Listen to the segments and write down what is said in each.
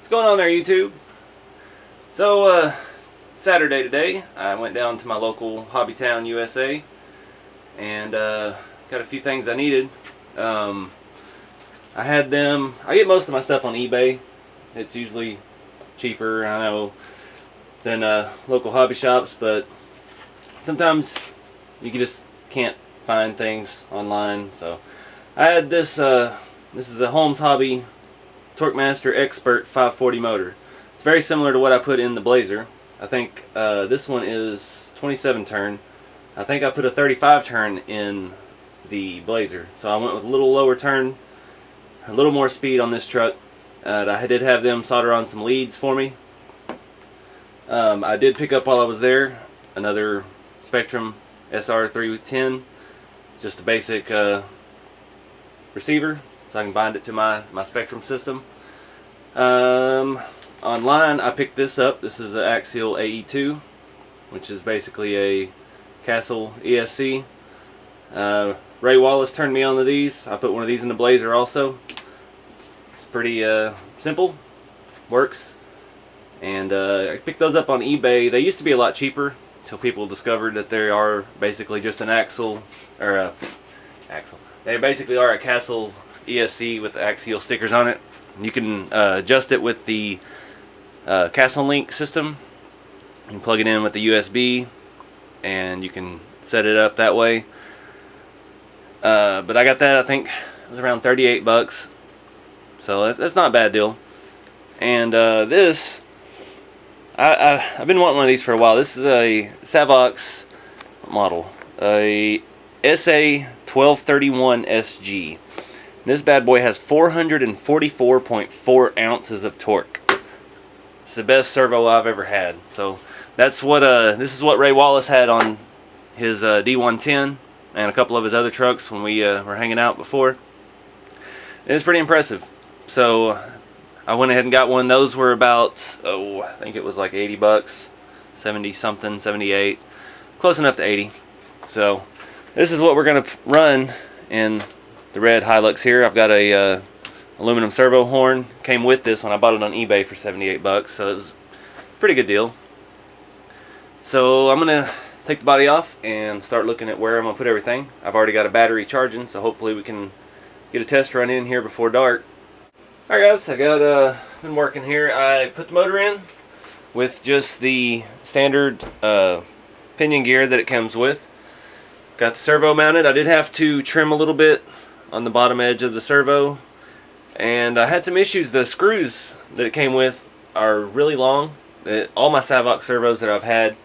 What's going on there, YouTube? So, Saturday today, I went down to my local Hobby Town, USA, and got a few things I needed. I get most of my stuff on eBay. It's usually cheaper, I know, than local hobby shops, but sometimes you just can't find things online. So I had this, this is a Holmes Hobby Torquemaster Expert 540 motor. It's very similar to what I put in the Blazer. I think this one is 27 turn. I think I put a 35 turn in the Blazer. So I went with a little lower turn, a little more speed on this truck. I did have them solder on some leads for me. I did pick up while I was there another Spectrum SR310, just a basic receiver, so I can bind it to my Spectrum system. Online I picked this up. This is an Axial AE2, which is basically a Castle ESC. Ray Wallace turned me on to these. I put one of these in the Blazer also. It's pretty simple, works, and I picked those up on eBay. They used to be a lot cheaper until people discovered that they are basically just an axle, or a axle. They basically are a Castle ESC with Axial stickers on it. You can adjust it with the Castle Link system. You can plug it in with the USB, and you can set it up that way. But I got that, I think it was around 38 bucks. So that's not a bad deal. And this, I've been wanting one of these for a while. This is a Savox model, a SA1231SG. This bad boy has 444.4 ounces of torque. It's the best servo I've ever had. So that's what this is what Ray Wallace had on his D110 and a couple of his other trucks when we were hanging out before. It's pretty impressive. So I went ahead and got one. Those were about, I think it was like 80 bucks, 70 something, 78, close enough to 80. So this is what we're gonna run in the red Hilux here. I've got a aluminum servo horn. Came with this when I bought it on eBay for 78 bucks, so it was a pretty good deal. So I'm gonna take the body off and start looking at where I'm gonna put everything. I've already got a battery charging, so hopefully we can get a test run in here before dark. Alright guys, I got been working here. I put the motor in with just the standard pinion gear that it comes with. Got the servo mounted. I did have to trim a little bit on the bottom edge of the servo, and I had some issues. The screws that it came with are really long. All my Savox servos that I've had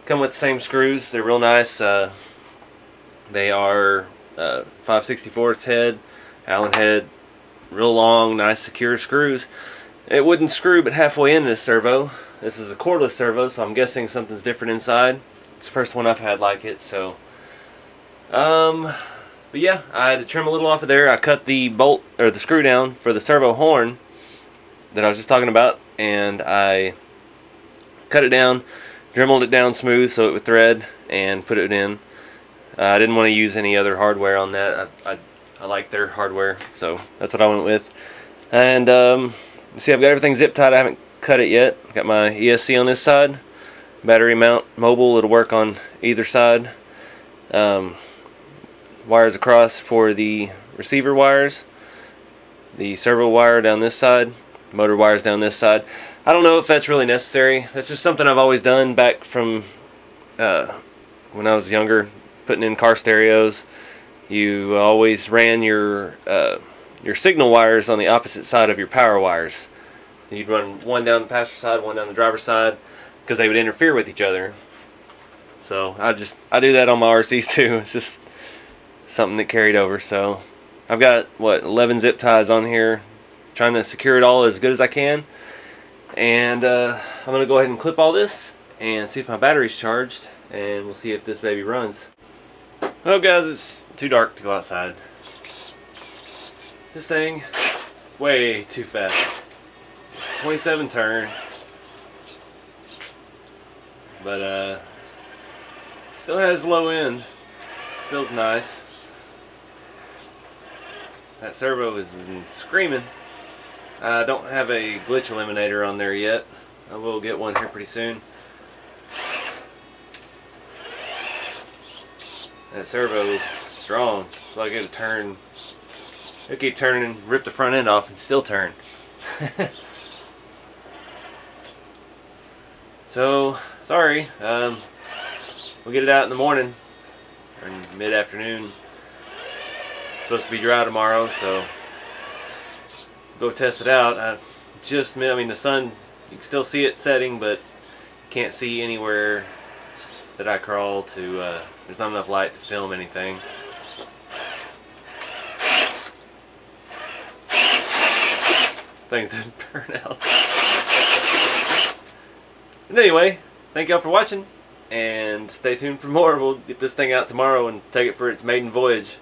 come with the same screws. They're real nice. They are 5/64 head, Allen head, real long, nice secure screws. It wouldn't screw but halfway in this servo. This is a cordless servo, so I'm guessing something's different inside. It's the first one I've had like it, so but yeah, I had to trim a little off of there. I cut the bolt, or the screw down for the servo horn that I was just talking about, and I cut it down, dremeled it down smooth so it would thread, and put it in. I didn't want to use any other hardware on that. I like their hardware, so that's what I went with. And see, I've got everything zip tied. I haven't cut it yet. Got my ESC on this side, battery mount mobile. It'll work on either side. Wires across for the receiver wires, the servo wire down this side, motor wires down this side. I don't know if that's really necessary. That's just something I've always done back from when I was younger, putting in car stereos. You always ran your signal wires on the opposite side of your power wires. You'd run one down the passenger side, one down the driver's side, because they would interfere with each other. So I do that on my RCs too. It's just something that carried over. So I've got 11 zip ties on here, trying to secure it all as good as I can. And I'm gonna go ahead and clip all this and see if my battery's charged, and we'll see if this baby runs. Well guys, it's too dark to go outside. This thing, way too fast. 27 turn. But still has low end. Feels nice. That servo is screaming. I don't have a glitch eliminator on there yet. I will get one here pretty soon. That servo is strong, so I get to turn. It'll keep turning and rip the front end off and still turn. So, sorry. We'll get it out in the morning or in mid-afternoon. It's supposed to be dry tomorrow, so go test it out. I mean, the sun, you can still see it setting, but can't see anywhere that I crawl to. There's not enough light to film anything. Things didn't burn out. But anyway, thank y'all for watching, and stay tuned for more. We'll get this thing out tomorrow and take it for its maiden voyage.